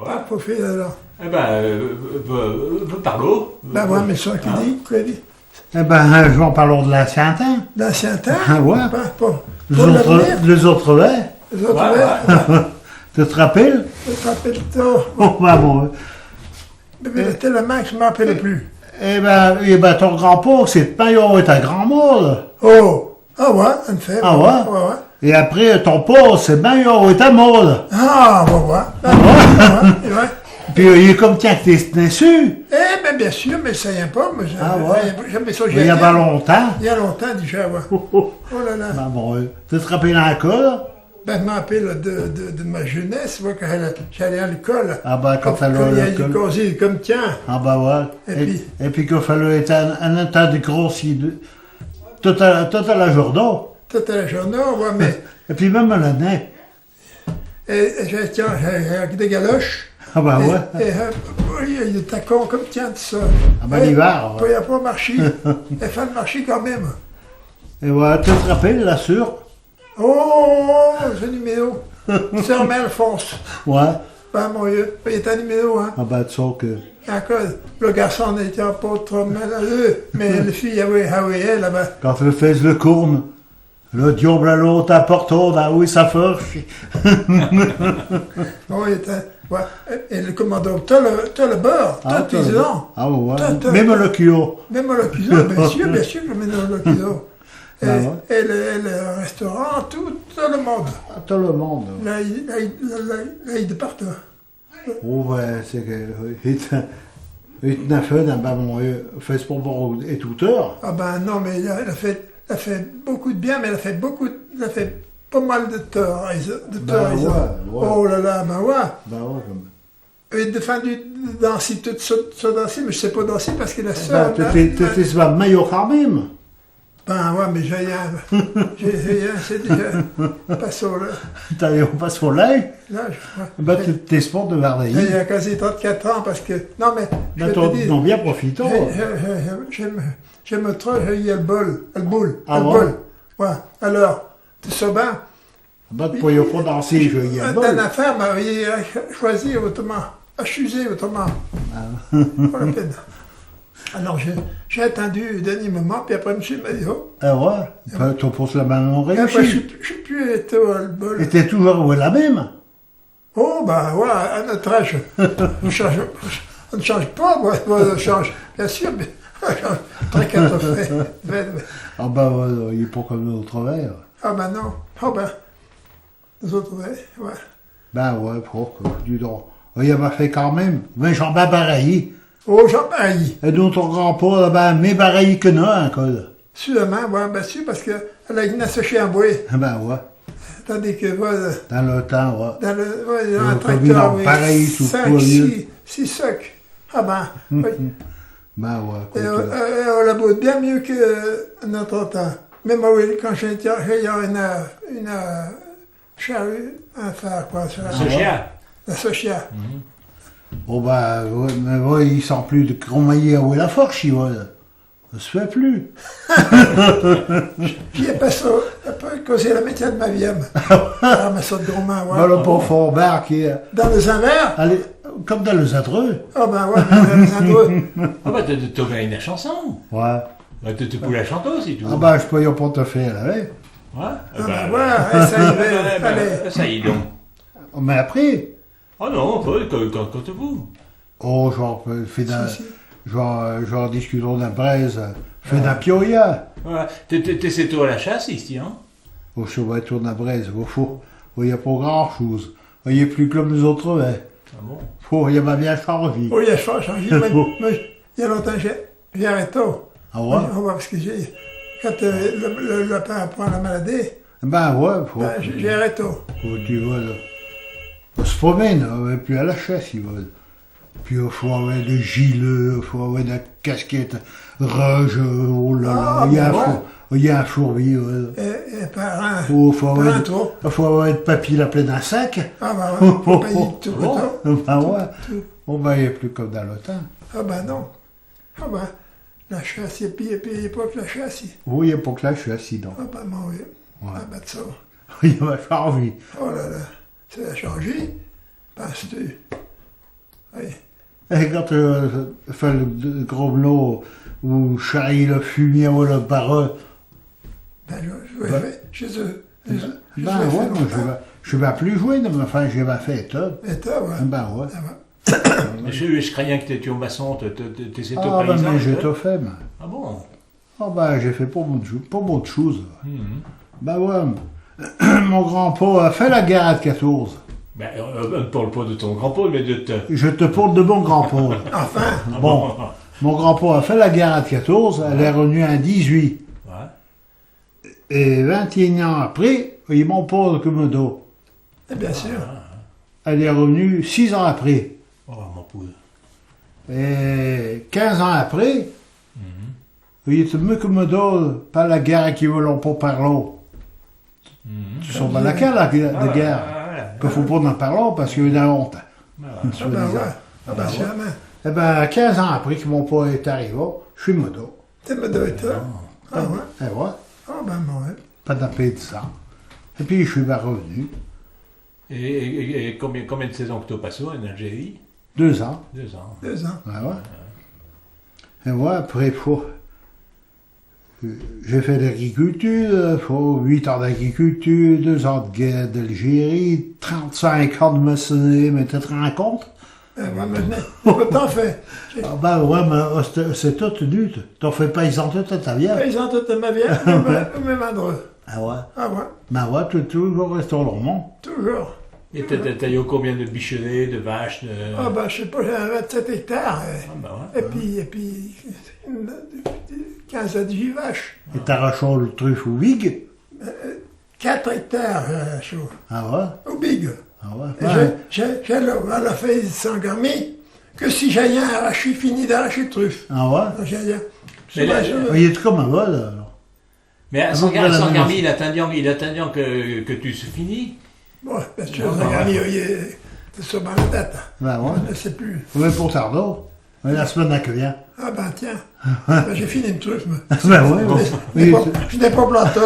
Pas profil alors. Eh ben, par l'eau. Ben ouais, mais ça qui dit, quoi dit? Eh ben, je vais en parler de l'ancien temps. L'ancien temps? Ah ouais. Pour Les autres, ouais. Les autres, ouais. Tu te rappelles? Je te rappelle ça. Oh, ben bon. Mais tellement que je ne m'en rappelle plus. Eh ben, ton grand-père, c'est pas un grand mort. Oh! Ah ouais, en fait. Ah ouais? Ouais, ouais. Et après, ton père, c'est bien, il était mort. Ah, on va voir. Ah, ouais, ouais. Puis il est comme tiens que t'es dessus. Eh bien, bien sûr, mais ça y est pas. Mais Ah ouais? Jamais ça, Il y a pas longtemps. Il y a longtemps déjà, ouais. Oh là là. Ben bon, tu te rappelles encore? Ben, je me rappelle de ma jeunesse, moi, quand j'allais à l'école. Ah ben, quand t'allais à l'école. l'école. Il y a causé comme tiens. Ah ben ouais. Et puis qu'il fallait être un état de grossi tout à la journée. Tout à la journée, ouais, mais... Et puis même la nuit. Et j'ai des galoches. Ah ben ouais. Et il était con comme tiens, tout ça. Ah ben l'hiver. Il n'a pas marché. Il a fait le marché quand même. Et ouais, tu te rappelles, la sûre? Oh, ce numéro. Sœur Alphonse. Ouais. Ben, mon Dieu, il était un numéro, hein. Ah ben, tu sais que... Encore, le garçon n'était pas trop malheureux, mais la fille, oui, elle, là-bas. Quand tu fais le courne, le diable à l'autre apporte, ah oui, ça force. Oh, il était... Ouais. Et le commandant, t'as le beurre, t'as le cuisson. Ah ouais, même le cuisson. Même le cuisson, bien sûr que je mets dans le cuisson. Et le restaurant, tout le monde. Ah, tout le monde. Là, il est partout. Oh, ouais, c'est que... Il n'a fait d'un bas mon fait pour bon et tout heure. Ah ben non, mais il a fait beaucoup de bien, mais il a fait pas mal de tort. Ouais. Oh là là, ben ouais. Ben ouais, comme... Il a défendu de danser, tout ça danser, mais je sais pas danser parce qu'il a ça. Ben, t'étais pas meilleur quand même. Ben ouais, mais j'ai rien, c'est déjà pas ça, là. T'as pas sur l'œil? Là, Ben, t'es sport de Vardailly. Il y a quasi 34 ans, parce que... Non, mais... Ben, t'en bien profitons. J'aime trop, il y a le bol. Le ouais? bol. Ouais, alors, tout ça, ben... Ben, tu pouvais pas danser, il y a le bol. Une affaire m'avait choisi autrement, a choisi autrement. Pas la peine. Alors, j'ai attendu le dernier moment, puis après, monsieur m'a dit, oh. Ah ouais? Ben, tu poses la main en réussi. Après, je suis plus été au bol. Et t'es toujours la même? Oh, ben, ouais, à notre âge, on ne change pas, moi, on change. Bien sûr, mais très fait. Ah ben, il est pas comme l'autre verre. Ah ben non. Ah ben, les autres, ouais. Ben ouais, pourquoi, du donc. Il m'a fait quand même. Ben, j'en bats pareil. Oh, j'en pareil. Et donc ton grand-père, ben, mais pareil que nous, encore. Sûrement, ouais, bien sûr, parce qu'elle a une associée en bois. Ben ouais. Tandis que, voilà. Dans le temps, ouais. Dans le tracteur, oui. Pareil, tout 6 socs. Ah ben, oui. Ben ouais. On la boit bien mieux que notre temps. Même oui, quand j'ai une charrue à faire, quoi. La sochia. Oh ben, ouais, mais ouais, il sent plus de cromailler à la forche, il va. Ça se fait plus. Puis après ça, après causé la métier de ma vie. Mais ça de gros main, ouais. Ben, le pauvre Forbert qui est... Dans les envers? Allez, comme dans les Adreux. Ah ben ouais, dans les endroits. Ah ben, t'as gagné la chanson. Ouais. Ben, tu peux la chanter aussi, tout. Ah ben, je peux y pas te faire, là, hein. Ouais. Ah ben ouais, ça y va, allez. Ça y est donc. Mais après... Oh non, quand vous. Oh, genre, fait d'un... Si. Genre, discutons d'un braise, fait d'un pioya. Ouais. C'est toi à la chasse ici, hein? Au chevateur d'un braise, au fond. Il n'y a pas grand-chose. Il n'y a plus comme les autres, hein. Ah bon? Oh, il m'a bien changé. Oh, il a changé, mais il y a longtemps, j'ai arrêté. Ah ouais? Parce que quand le père prend la maladie, Ben ouais, j'ai arrêté. Faut tu vois, là. On se promène, et puis à la chasse, ils veulent. Puis il faut avoir des gilets, il faut avoir des casquettes rouges, oh là là, il y a un fourbi. Et par un, Il faut avoir des papiers là plein d'un sac. Ah ben ouais, faut payer tout le temps. Ben ouais, on va y plus comme dans le temps. Ah ben non. Ah ben, la chasse, et puis il n'y a pas que la chasse. Oui, il n'y a pas que là, je suis assis, donc. Ah ben mon vieux. Ouais. Ah ben ça. Il m'a changé. Oh là là, ça a changé. Penses-tu? Oui. Et quand fait le gros lot où charrie le fumier ou le barreux, Ben, je vais chez eux. ouais, moi je vais plus jouer, mais enfin, j'ai ma fête. Et toi, ouais. Ben ouais. Ah, ouais. Je craignais que tu étais au maçon, t'es c'est Ah, ben, mais j'ai tout fait, moi. Ah bon? Ah, ben, j'ai fait pas beaucoup de choses. Mhm. Ben ouais, mon grand-père a fait la guerre de 14. Ben, ne parle pas de ton grand-père, mais de te... Je te parle de mon grand-père. Enfin, Bon, mon grand-père a fait la guerre de 14, elle est revenue en 18. Ouais. Et 21 ans après, il m'en parle de Commodore. et bien sûr. Elle est revenue 6 ans après. Oh, mon poule. Et 15 ans après, il était mieux Commodore, pas la guerre qui veulent pas parler. Tu sais pas laquelle, la guerre. Qu'il faut pas en parler parce qu'il y a eu de la honte. Ah ben ouais. Ah ben sûrement. Eh ben, 15 ans après que mon père est arrivé, je suis modo. T'es me dois Ah ouais. Et voilà, Ah ben ouais. pas de paix de ça. Et puis je suis bien revenu. Et combien de saisons que tu as passé en Algérie? 2 ans. 2 ans. 2 ans. Ouais, ouais. Et voilà, après, j'ai fait l'agriculture, 8 ans d'agriculture, 2 ans de guerre d'Algérie, 35 ans de me mais tu te rends compte? Ben ouais, maintenant, t'en fais. Ah ben ouais, mais c'est tout nu. T'en fais paysan toute ta vie. Ils ont toute ma vie, au même endroit. Ah ouais. Ah ouais, Ben ouais, tu es toujours resté au Lormont. toujours. Et t'as eu combien de bichonnets, de vaches, de... Ah ben je sais pas, j'ai 27 hectares. Ah ben ouais. Et puis 15 à 18 vaches. Et t'arraches le truffe au Big. 4 hectares, chaud. Ah ouais. Au Big. Ah ouais. Et Ouais. j'ai à la fait sans garmi que si j'ai rien arraché, fini d'arracher le truffe. Ah ouais. J'ai rien. Mais là, Il est comme un vol, alors. Mais à Sangarmi, il attend que tu se finis. Bon, bien sûr, sans garmi, c'est sur ma date. Ben ouais. Je ne sais plus. Oui, pour Tardot. Mais la semaine qui vient. Ah ben tiens, ben, j'ai fini le truffe. moi. Ben ouais. Je n'ai pas planté.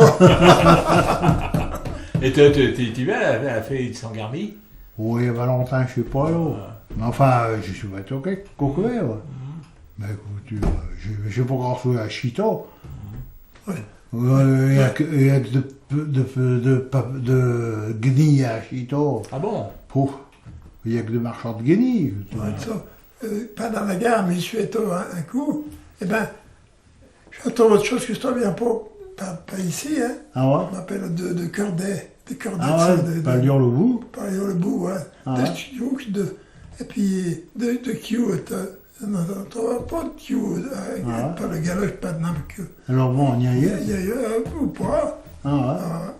Et tu vas à la fête de Sangarmi? Oui, il y a longtemps que je suis pas là. Mais enfin, je suis pas tout couvert. Mais écoute, j'ai pas grand chose à Chito. Ouais. Il y a que de guenilles à Chito. Ah bon? Pouf. Il y a que de marchands de guenilles. Ouais, ça, pendant la guerre, mais je suis été un coup, eh ben, je trouve autre chose que je ne viens pas ici, hein. Ah ouais? On m'appelle de Corday. Des Cordets, Ah ouais, pas lire le bout. Pas lire le bout, ouais. Ah ouais. Et puis de Q, non, pas de Q, pas le galoche, pas de nom Q. Alors bon, on y Il est. y a eu ou pas. Ah ouais. Ah ouais.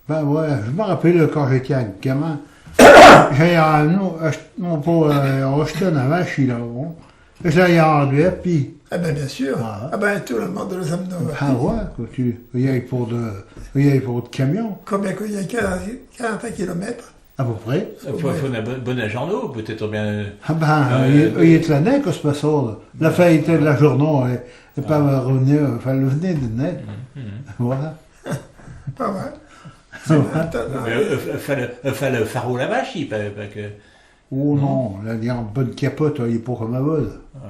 Ben ouais, je me rappelle quand j'étais un gamin, j'ai mon père a acheté une vache là, bon. Et je l'ai rendu, et puis. Eh bien, bien sûr. Ah. Ah ben, tout le monde les aime. Ah ouais, quand tu y ailles pour de camion, Combien qu'il y a 40 kilomètres. à peu près. Il faut un bon agent, peut-être bien... Ah ben, il y a de l'année que ce passe là. La fête de la journée, et pas revenir, enfin, le venait de net. Voilà. Pas vrai. Il fallait le pharo la vache, pas que... Oh non, là, il y a une bonne capote, il est pas comme un vol. Ouais.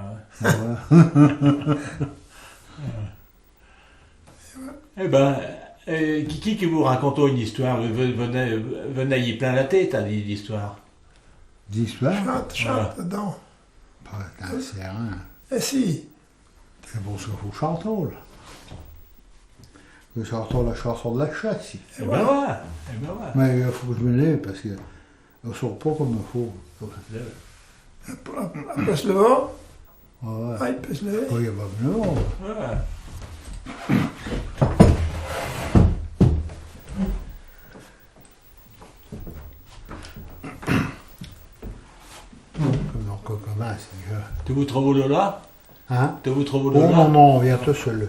Eh ben, qui vous raconte une histoire? Venez y plein la tête, hein, l'histoire. D'histoire? Chante dedans. Pas c'est rien. Eh si. C'est pour ça qu'il faut chanter, là. Il faut chanter la chanson de la chasse, ici. Eh ben ouais. Eh ben ouais. Mais il faut que je me lève, parce que ne sort pas comme il faut. On peut se lever. Ouais. Ah, il peut se lever. Oui, il va venir. Ouais. Donc, comment c'est que... Tu vous trouves là? Hein? Tu vous trouves Oh là? non, non, viens tout seul.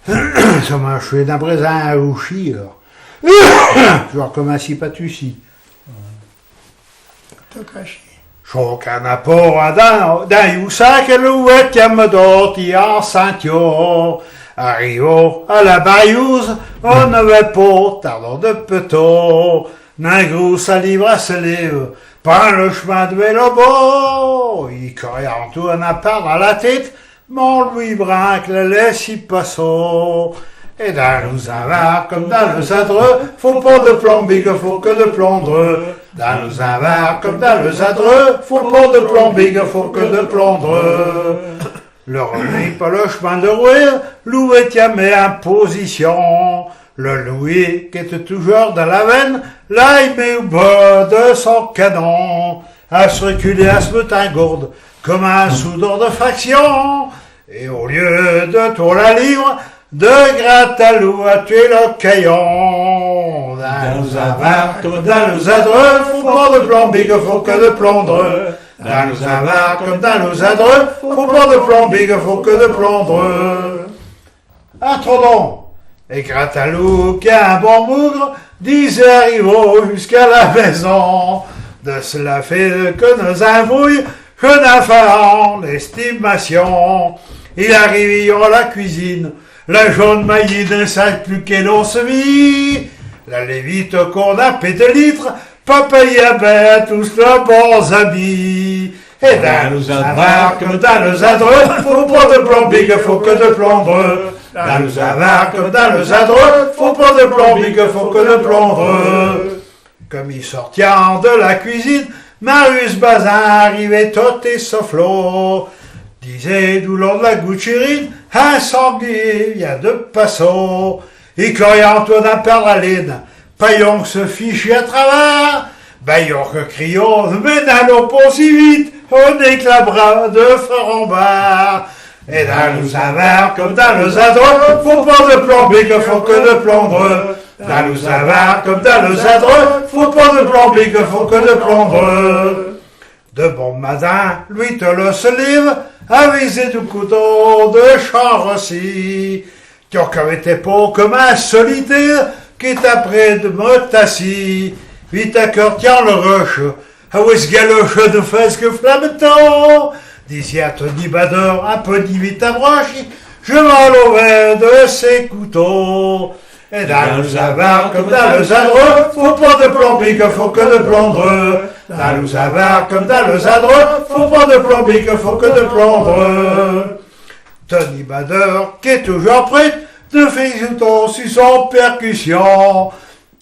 Ça m'a fait d'un présent à Ouchi, alors. Genre comme un sipatussi. T'as craché. Chacun n'a pas d'un Youssa que l'ouette qui me dotti en Saint-Yo. Arrivons à la Bayouse, on ne va pas tardant de peto. D'un gros salivre se lève, par le chemin de Vélobo. Il tourne à part à la tête, mon Louis Brinque le laisse y passer. Et dans nous avare comme dans le zadre, faut pas de plombique, faut que de plombre. Dans nous avare comme dans le zadre, faut pas de plombique, faut que de plombre. Le Louis par le chemin de Rouer, Louis tient mes impositions. Le Louis qui était toujours dans la veine, là il met au bas de son canon, à se reculer, à se mettre un gourde, comme un soudeur de faction. Et au lieu de tour la livre, de Gratalou a tué le caillon. Dans nous avare comme dans le zadre, faut pas de plombique, faut que de plombre. Dans nous avare comme dans le zadre, faut pas de plombique, faut que de plombre. Attendons. Et Gratalou, qui a un bon mougre, disait arrivons jusqu'à la maison. De cela fait que nos avouilles, que n'a fait l'estimation. Il arrive à la cuisine, la jaune maillie d'un sac plus qu'elle on se vit. La lévite qu'on a pété litres, papa y avait tous leurs bons habits. Et dans nous avare comme dans le zadre, faut pas de plombique, faut que de plombre. Dans nous avare comme dans le zadre, faut pas de plombique, faut que de plombre. Comme il sortit de la cuisine, Marius Bazin arrivait tot et sauf l'eau. Disait d'où l'on de la Gouchérine, un sanglier vient de Passau. Et Coriantoine à perdre la laine, Paillon se fichait à travers. Baillon que crions, mais n'allons pas si vite, on éclabera de fort en bas. Et dans nous avare comme dans le zadre, faut pas de plombique, faut que de plombre. Dans nous avare comme dans le zadre, faut pas de plombique, faut que de plombre. De bon matin, lui te le se livre, avisé du couteau de champ aussi. Qui était pas comme un solitaire, qui est après de Motassi. Vite à cœur tient le rush, à où est-ce galoche de fesque flammetant. Disait à Tony Bador, un peu vite à broche, je m'enlevais de ses couteaux. Et dans le zavare comme dans le zadre, faut pas de plombique, faut que de plombre. Dans le zavare comme dans le zadre, faut pas de plombique, faut que de plombre. Tony Bador, qui est toujours prêt, de faire sur son percussion.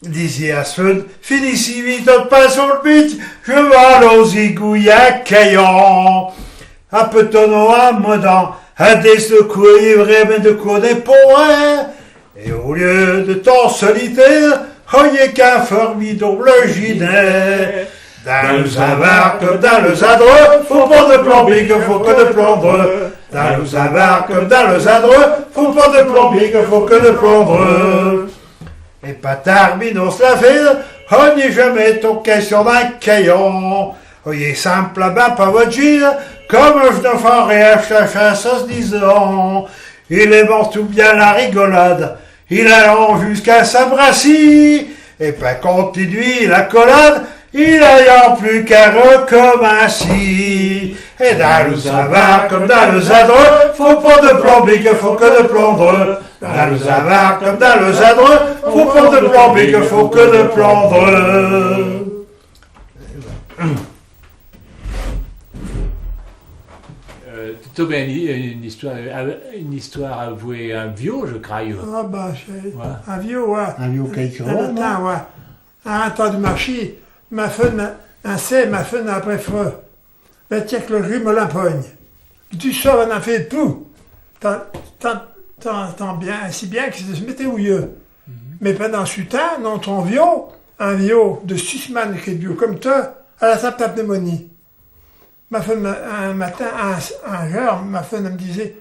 Disait à Sven, finis si vite, pas sur le but, je vais aller aux igouilles à Caillon. Un peu tonneau à Modan, à des secouilles vraiment de quoi des poètes. Et au lieu de temps solitaire, voyez qu'un formidable gilet. Dans le zavare comme dans le zadre, faut pas de plombique, faut que de plombre. Dans le zavare comme dans le zadre, faut pas de plombique, faut que de plombre. Et Patard, Minos la ville, on n'y jamais ton question d'un caillon. Voyez simple là-bas, pas votre gire, comme je ne ferai à chasse en se disant. Il est mort tout bien la rigolade, il allant jusqu'à sa brassie, et pas continue la collade, il ayant plus qu'à recommencer. Et dans le zavare comme dans le zadre, faut pas de plombique, faut que de plombre. Dans le zavare comme dans le zadre, faut pas de plombique, faut que de plombre. Plutôt bien une histoire avouée, un vieux, je crois. Ah ben, Ouais. un vieux, ouais. Un vieux quelque chose, Un temps, ouais. Un temps du marché, ma femme, un C, ma femme après feu. Mais tiens que le riz me l'empoigne. Du sort, on en fait tout. Tant bien, si bien que se mettait houilleux. Mais pendant ce temps, non, ton vieux, un vieux de 6 semaines qui est vieux comme toi, elle a sa pneumonie. Ma femme, un matin, un jour, ma femme me disait,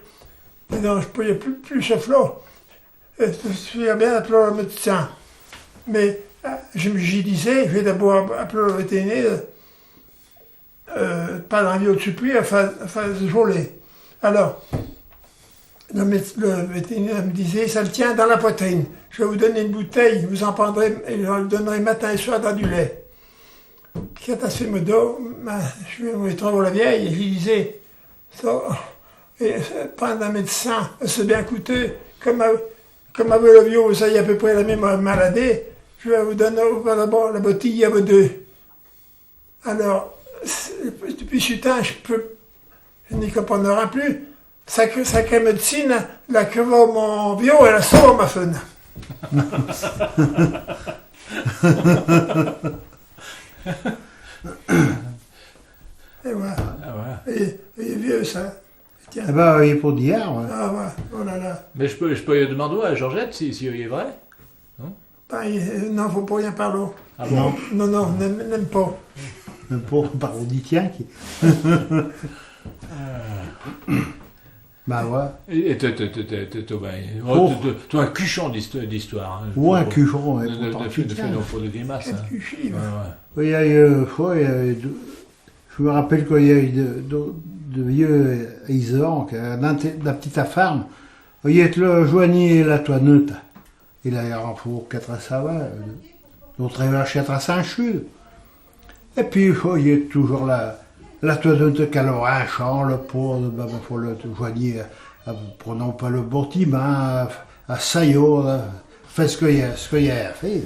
non, je ne pouvais plus souffler. Je suis bien appelé le médecin. Mais j'y disais, je vais d'abord appeler le vétérinaire, pas dans vieux de supplier, enfin, joler. Alors, le vétérinaire me disait, ça le tient dans la poitrine. Je vais vous donner une bouteille, vous en prendrez, et je le donnerai matin et soir dans du lait. Quand elle se fait me dos, je vais trouver la vieille et je lui disais, prendre un médecin, c'est bien coûteux, comme avait le vieux, ça y est à peu près la même maladie, je vais vous donner d'abord la botille à vous deux. Alors, depuis ce temps, je n'y comprendrai plus. Sacrée médecine, la creva mon vieux et la sauve ma femme. Et voilà. Ah, voilà. Et vieux, ça. Tiens. Eh ben, il est pour d'hier, ouais. Ah ouais, oh là là. Mais je peux lui demander à Georgette si il est vrai. Ben, non, faut pas rien parler. Ah bon? Non, n'aime pas. Le pauvre parodicien qui... Ben ouais. Et toi, un cuchon d'histoire. Hein, Ou un cuchon, ouais, de pourtant, pour de grimaces. Quel Hein. cuchi, Ouais, ouais. oui, il y a eu une fois, je me rappelle qu'il y a eu de vieux Isor, la petite ferme, il y a le joignier la toinette. Il a un pour 4 à Savin, d'autres avaient 4 à Saint-Chul. Et puis, il y a toujours la toinette qui a un champ, le pauvre, il faut le joignier, prenons pas le bâtiment, à Saillot, fait ce qu'il y a à faire.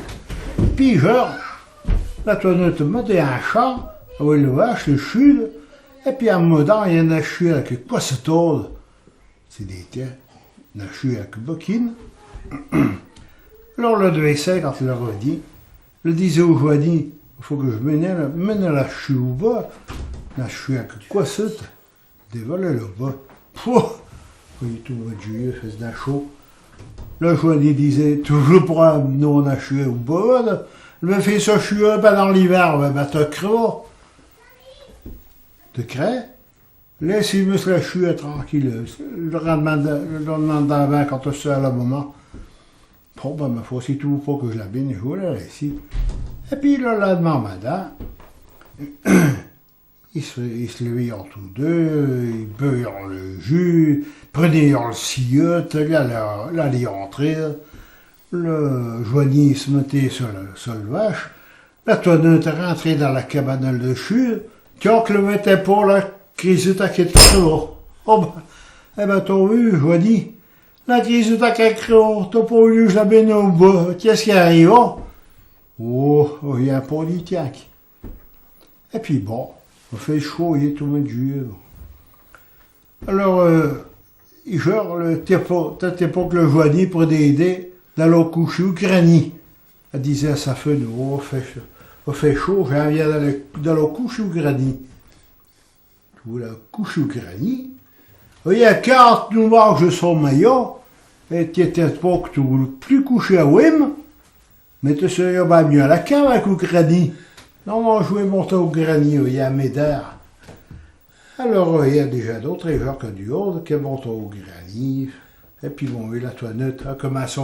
Puis, genre, la toinette mettait un champ, oui, le vache, le chul, et puis en modant, il y a un chul avec quoi se tôle. C'est des tiens, un chul avec boquine. Alors le décès, quand il leur a dit, le disait au joigny, il faut que je mène la chule au bas, la chule avec quoi se dévoile le bas. Pouah! Oui, tout le mois de juillet, il faisait chaud. Le joigny disait, toujours pour amener la chule au bas, là. Le fait ça chule dans l'hiver, ben t'as creux. De craie, laissez-moi la chute tranquille. Le lendemain d'avant, quand on se à le moment, bon, ben, ma foi, c'est tout pour que je la baigne, je la laisse. Et puis, le lendemain, madame, ils se levaient en tous deux, ils buvaient le jus, prenaient le sillote, ils allaient entrer, le joigny se mettait sur le vache, la toinette rentrait dans la cabane de chute. Tiens, que le mettait pas, la crise de qui est oh ben, eh ben, t'as vu, je dis, la crise de t'as pas voulu que je la baigne au bas, qu'est-ce qui arrive? Oh, il y a un politique. Et puis bon, on fait chaud, il est tout le mois de juillet. Alors, genre, t'étais pas que le joigny pour aider d'aller au coucher au granit. Elle disait à sa femme, oh, fait chaud, j'ai envie d'aller au coucher au granit. Tu voulais coucher au granit. Il y a 40 nous manges son maillot, et tu étais pas que tu voulais plus coucher à Wim, mais tu serais bien mieux à la cave avec au granit. Non, moi, je vais monter au granit, il y a Médard. Alors, il y a déjà d'autres gens que du haut qui montent au granit. Et puis, bon, la toinette a commencé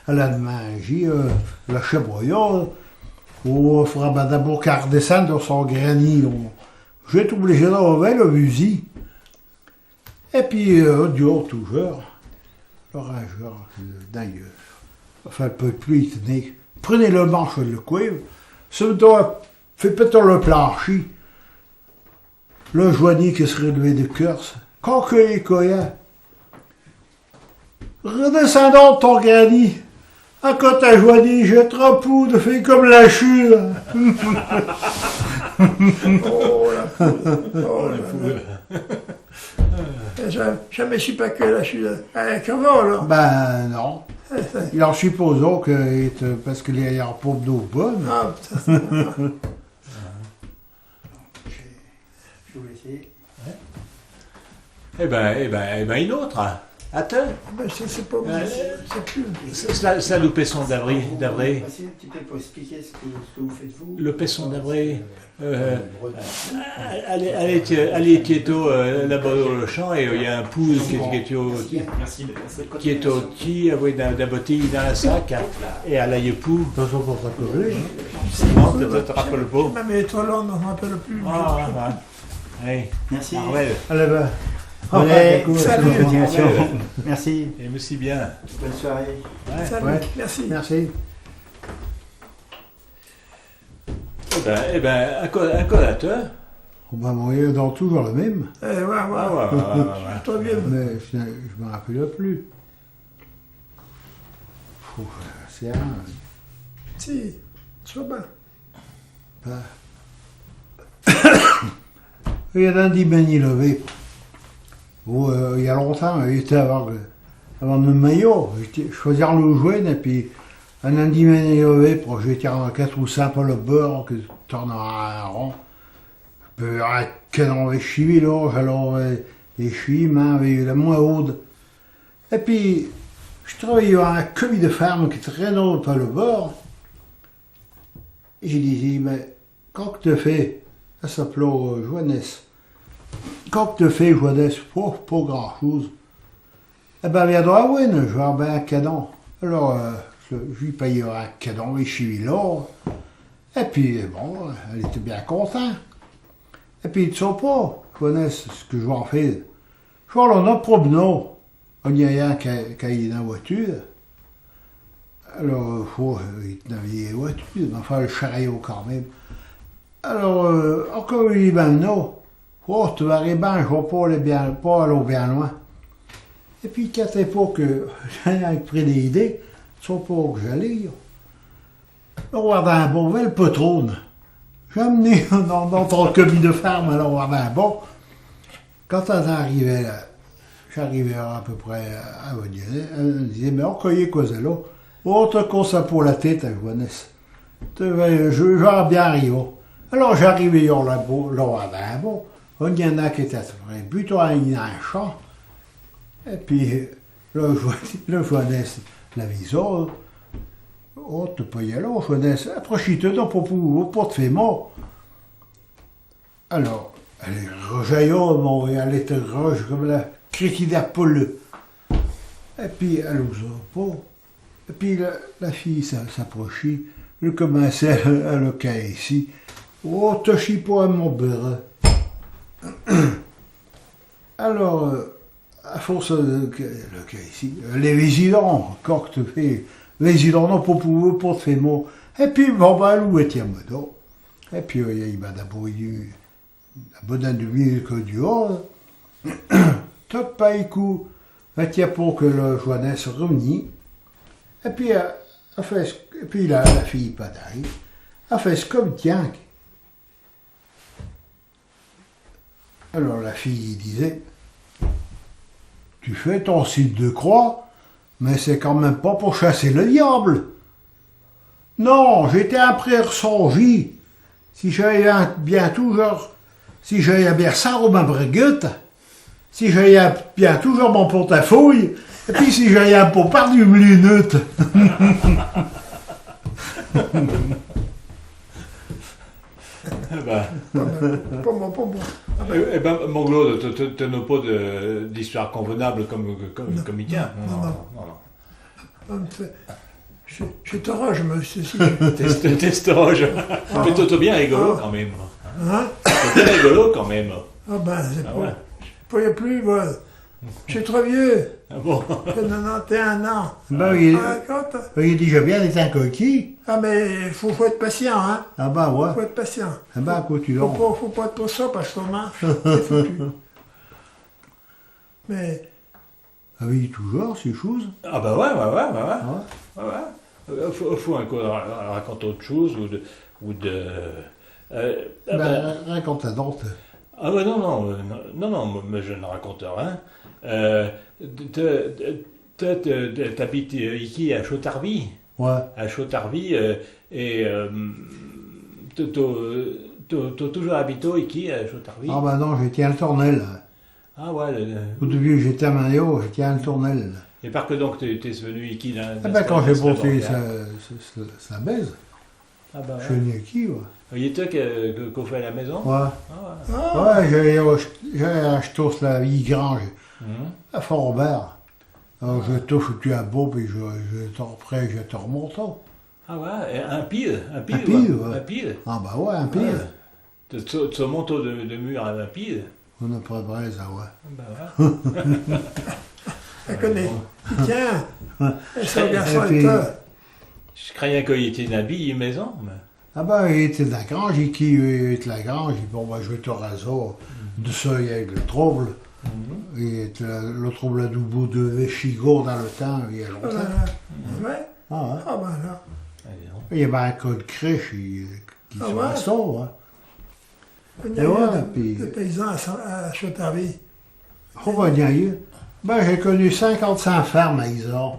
à la manger, la chebroyole. Oh, il faudra d'abord qu'elle redescende dans son granit. Je vais être obligé d'enlever le fusil. Et puis, du haut, toujours, l'orageur, d'ailleurs, enfin, un peu de pluie, tenez, prenez le manche et le cuivre, se doit, fait péter le plancher, le joigny qui se relevait de curse, quand il est coyant, redescendons de ton granit. À côté à joigny, j'ai trop poudre, fait comme la chule. Oh la poule. Oh la poule. Jamais su pas que la chule. Comment alors? Ben non. Il en supposons que, parce qu'il y a un pauvre d'eau bonne. Ah, ça c'est bon. Je vais essayer. Eh ben, une autre. Attends. Ben, je sais pas, c'est plus. Ça, le pesson d'Avril. Passer un petit peu pour expliquer ce que vous faites vous. Le pesson d'Avril. Allez quieto là-bas dans le champ et il y a un pouls qui est au petit avec la botille dans la sac et à l'ail pou. Attention pour pas coller. Non, tu te rappelles pas. Mais toi là, on ne me rappelle plus. Ah, allez. Merci. Armel. Allez, ben. Allez, salut. bonne continuation. Armel. Merci. Et merci bien. Bonne soirée. Ouais. Salut, Ouais. merci. Merci. Eh ben, un collateur. On va mourir dans toujours le même. Ouais. Toi bien. Mais je me rappelle plus. C'est un. Si, tu vas bien. Il y a un dimanche levé. Il y a longtemps, il était avant le maillot. Je faisais le jouet, et puis un dimanche levé, pour jeter en 4 ou 5 pour le beurre, que tu tournes en rond. Je peux arrêter dans les chivis, là, alors les chivis, mais avec la moins haute. Et puis, je travaillais à un commis de ferme qui traînait par le bord. Et je disais, mais quand tu fais, ça s'appelait Joannès. Quand tu fais Joannès, pas grand chose. Eh ben, viendra oui, je vais avoir un cadeau. Alors, je lui payais un cadeau, et je suis là. Et puis, bon, elle était bien contente. Et puis, tu sais pas, Joannès, ce que je vais en faire. Je vais aller dans promenade. On y a rien qui est dans la voiture. Alors, il est dans la voiture, mais enfin, le chariot quand même. Alors, encore il dit, ben non, tu vas arriver bien, je ne vais pas aller bien loin. Et puis, quand t'es pas que j'ai pris des idées, tu sais pas où j'allais. On va avoir un bon, le patron. J'ai amené dans ton commis de ferme, alors on va avoir un bon. Quand on arrivait là, j'arrivais à peu près à Vaudionnet, elle me disait, mais on cueillait quoi ça là? Oh, t'as qu'on ça pour la tête à Joannès. Je vais bien arriver. Alors j'arrivais là, là, bon. Il y en a qui étaient plutôt à un champ. Et puis, là, Joannès, la visage. Oh, t'es pas y aller, Joannès. Approche-toi donc pour te faire mort. Alors, elle est rejaillie, elle était rouge comme la critique d'Apollo. Et puis, elle n'osait pas. Et puis, la fille s'approchait. Elle commençait à le cailler ici. Oh, te chie pas à mon beurre. Alors, à force de le cas ici, les vigilants, quand tu fais, les vigilants non pour te faire mot. Et puis, bon, ben, où était modo? Et puis, il m'a d'abord eu la bonne demi que du haut. Tout pas un coup, et tiens pour que le Joannès revenit. Et puis, la fille pas d'arrive. Elle fait ce comme tiens. Alors la fille disait, tu fais ton signe de croix, mais c'est quand même pas pour chasser le diable. Non, j'étais après ressongé. Si j'avais bien toujours, si j'avais bien ça ou ma briguette, si j'avais bien toujours mon portefeuille, et puis si j'avais un pot par du minute. Ben. Pas bon. Eh ben, mon Claude, tu n'as pas d'histoire convenable comme il tient. Non. Je te roge, monsieur. Testeroge. Mais t'es bien rigolo quand même. Hein? T'es rigolo quand même. Ah ben, c'est Ah ouais. pas y a plus, moi. Je suis trop vieux. Ah bon? J'ai 91 ans. Ben, il dit, j'ai bien été un coquille. Ah mais faut être patient, hein. Ah ben, ouais. Faut être patient. Ah ben, quoi, tu Faut l'as. pas être pour ça parce qu'on marche. C'est foutu. Mais Ah oui, toujours, ces choses. Ah bah ouais. Faut encore raconter autre chose ou de Raconte la dente. Ah bah non, mais je ne raconte rien. T'habites ici à Chautarvie? Ouais. À Chautarvie, et t'as toujours habité ici à Chautarvie? Ah ben non, j'étais à le tournel. Ah ouais. Au début, j'étais à Manéo, j'étais à le tournel. Et par que donc t'es venu ici dans Ah ben quand j'ai porté sa baise, Ah bah je suis venu ici, ouais. Il était qu'on fait à la maison? Ouais. Ah Ouais, j'ai acheté la vieille grange à Fort-Robert. Alors je te foutu un beau, puis après je te remonte. Ah ouais, un pile. Ouais. Un pile. Ah bah ouais, un pile. Tu montes de mur à un pile. On a pas de braise, ah ouais. Bah ouais. elle connaît. Tiens. Et son Et garçon puis- est là. Je croyais qu'il était dans la maison. Mais... Ah ben, il était de la grange, il était de la grange, il dit, bon ben je vais te raser de ça, il y a eu le trouble. Et le trouble à Doubo de Chigo dans le temps, il y a longtemps. Ouais. Ah ouais. Ah ben là. Allez, non. Il y avait un cas de crèche qui Ah se ouais? passe ça, hein. Il y a Et eu ouais, de puis- paysans à Châteauvieux. On va dire. Ben, j'ai connu 55 fermes à Isard.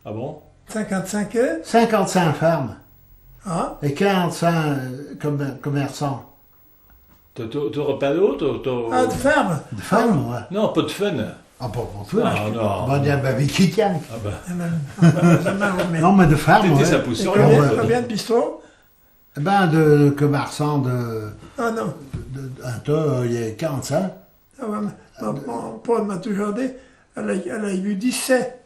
Ah bon? 55 ans? 55 fermes. Ah, Et 45 commerçants. T'as repéré d'autres? ah, de ferme. De fermes, ouais. Non, pas de fun. Ah, pas pour toi. Ah, non. On va dire, ben, avec qui tient. Ah ben, Non, mais de fermes, t'étais ouais. sa pousse Et sur combien, l'autre. combien de bistrots? Ben, de commerçants de Ah non. un tas, il y a 45. Ah ouais, mon Paul m'a toujours dit, elle a eu 17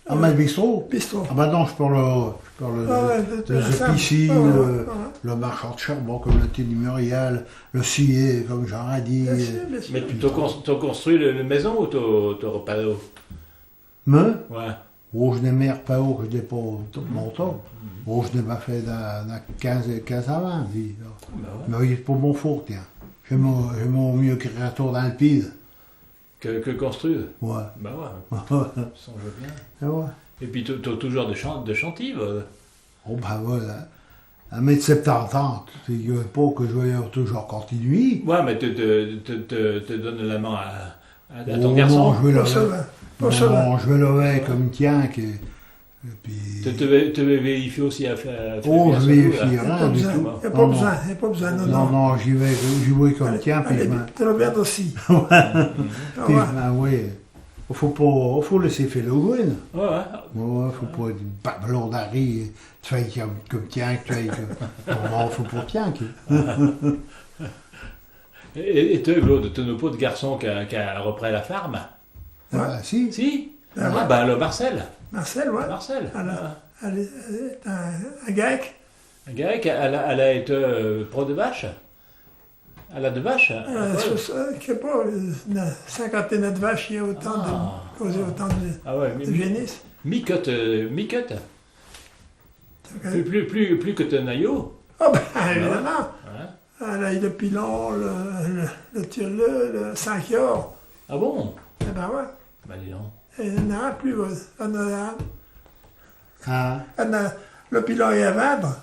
Ah, mais le bistrot. bistrots. Ah, ben non, je parle Ah ouais, de les la ferme. épiciers, Ah ouais, ouais. le marchand de charbon, comme le Télé Muriel, le scier, comme j'en ai dit. Bien sûr, bien sûr. Mais t'as construit la maison ou t'as repéré? Mais, Ouais. oh, je n'ai mis pas haut que je n'ai pas tout mon temps. Oh, je n'ai pas fait dans 15 à 20, dis. Ben ouais. Mais oui, c'est pas mon four, tiens. J'ai mon mieux créateur dans le pide. Que construire? Ouais. Ben ouais, Ouais. ça je veux bien. Ouais. Et puis t'as toujours de chantiers. Oh, ben voilà. À 1m70 ans, c'est pas que je vais toujours continuer. Ouais, mais te donne la main à ton Oh, garçon. non, je vais Pas le cela. Pas cela. Non, je vais lever comme tien. Et puis... Te vérifier aussi à faire. Oh, je vérifie Il n'y a rien pas du besoin. tout. Il n'y a pas Non, besoin. non. Il n'y a pas besoin. Non, Non, non. non, j'y vais comme tien, puis je Allez, m'en... tu le viens aussi. Puis Ah je ouais. m'en, oui. Faut laisser faire le gouine. Ouais, ouais. Ouais, faut pas être une bablondarie. Tu fais comme tien, que tu fais comme... Non, faut pas tien. Et toi, Claude, tu n'as pas de garçon qui a repris la ferme? Ah, si. Si? Ah Ah, ouais. ben là, Marcel. Marcel, ouais. Marcel. Alors, elle est un grec. Un gars elle a été pro de vache. Elle a de vaches. Je sais pas, une cinquantaine de vaches, il y a autant Ah. autant Ah ouais, de génisses. mi-cut. Plus que ton aïeau. Ah ben, évidemment. Ouais. Elle a eu le pilon, le tire-le, le 5 heures. Ah bon? Eh ben ouais. Ben dis donc. Et il y en a plus. Ah, Le pilon est à vendre.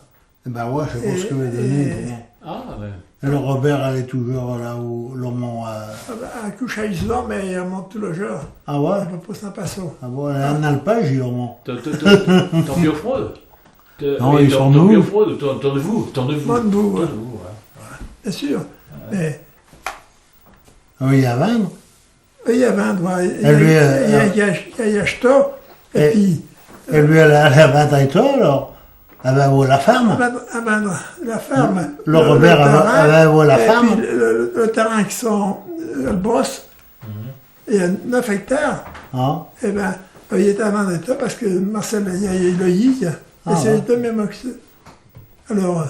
ben ouais, je sais pas ce que va donner. pour moi. Ah ouais. Et le Robert, elle est toujours là où le mont... Elle couche à Island, mais elle monte tout le jour. Ah ouais? Elle peut pas s'en passer. Ah bon, elle a un alpage, il remonte. Ton biofraude? Non, ils sont ton nous. biofraude ou ton de vous? Ton de vous. Mon de vous, Ton ouais. de vous, ouais. Bien sûr. Mais Ah oui, il y a 20. il y a vendre, ouais. Il Elle lui, y a acheteur, et Et- puis Et lui, elle a 20 ans et toi, alors. Elle va voir la ferme. à vendre la ferme. Le Robert, terrain, elle va voir la et ferme. puis le terrain qui sont le boss, il y a 9 hectares. Ah, Eh bien, il est à vendre et tout parce que Marcel, il a eu, et Ah, c'est ouais. le même que ça. Alors,